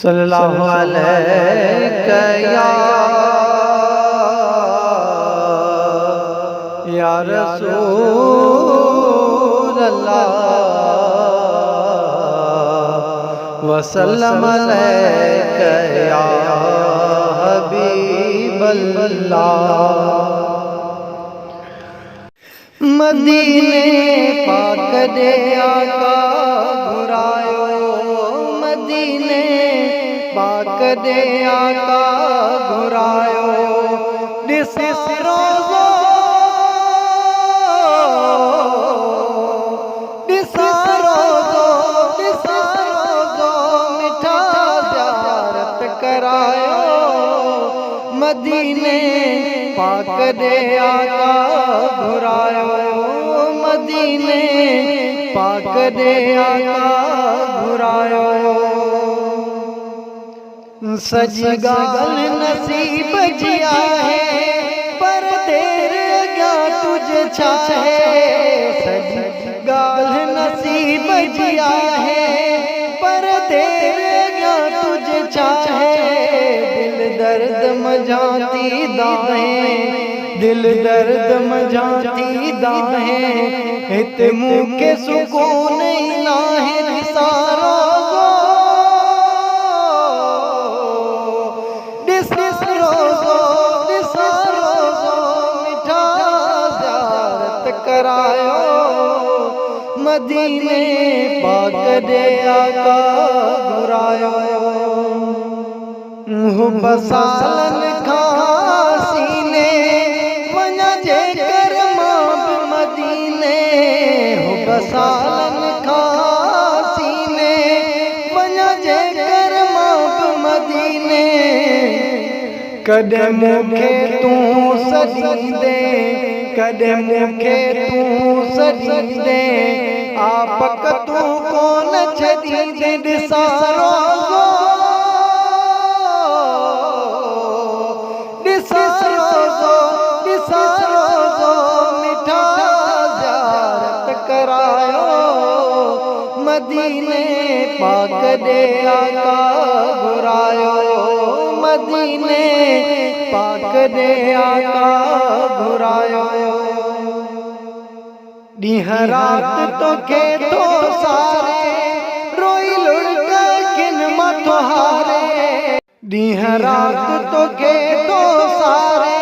सल्लल्लाहु अलैहि या रसूल अल्लाह वसल्लम अलैका या हबीब अल्लाह। मदीने पाक दे आका घुरायो, मदीने पाक दे आका घुरायो। दिस रोज़ो मिठा ज़ियारत करायो, मदीने पाक दे आका घुरायो, मदीने पाक दे आका घुरायो। सजी गाल नसीब जिया है पर देर क्या तुझे चाहे, सजी गाल नसीब जिया है पर देर क्या तुझे चाहे। दिल दर्द मजाती दाहें, दिल दर्द मजाती दाहें, इत मुँह के सुकून इलाहे निसारो। करायो, मदीने पाक दे आका घुरायो। बसालन खासीने वञा जे कर मां मदीने, बसालन खासीने वञा जे कर मां मदीने। कदे मुखे तू सजींदे, कदे मुखे तू सजींदे, आपक तू कोन छॾींदे। ॾिसां रोज़ो, ॾिसां रोज़ो, ॾिसां रोज़ो मिठा ज़ियारत करायो, मदीने पाक दे आका घुरायो, मदीने पाक दे आका घुरायो। ॾींह रात तोखे तो सारे रोई लुढ़क किन मथो हारे, ॾींह रात तोखे तो सारे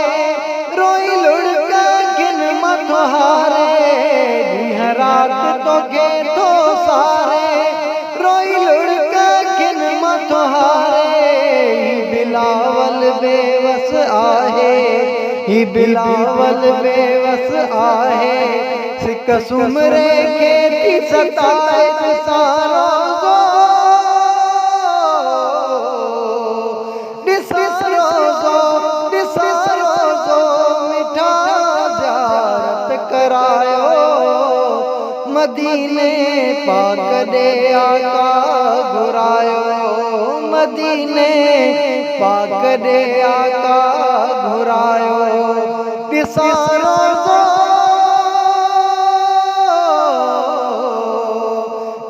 रोई लुढ़क किन मथो हारे। ॾींह रात तोखे तो सारे रोई लुढ़क किन मथो हारे। बिलावल बेवस आहे, ही बिलावल बेवस आहे, सिक सुमरे के थी सताए। सारो रोज़ो मिठा ज़ियारत करायो, मदीने पाक दे आका घुरायो, मदीने पाक दे आका घुरायो। ॾिसां रोज़ो,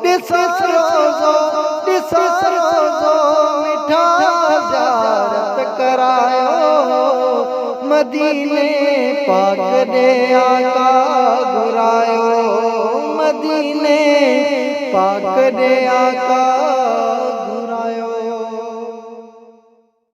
ॾिसां रोज़ो, ॾिसां रोज़ो मिठा ज़ियारत करायो, मदीने पाक दे आका घुरायो, मदीने पाक दे आका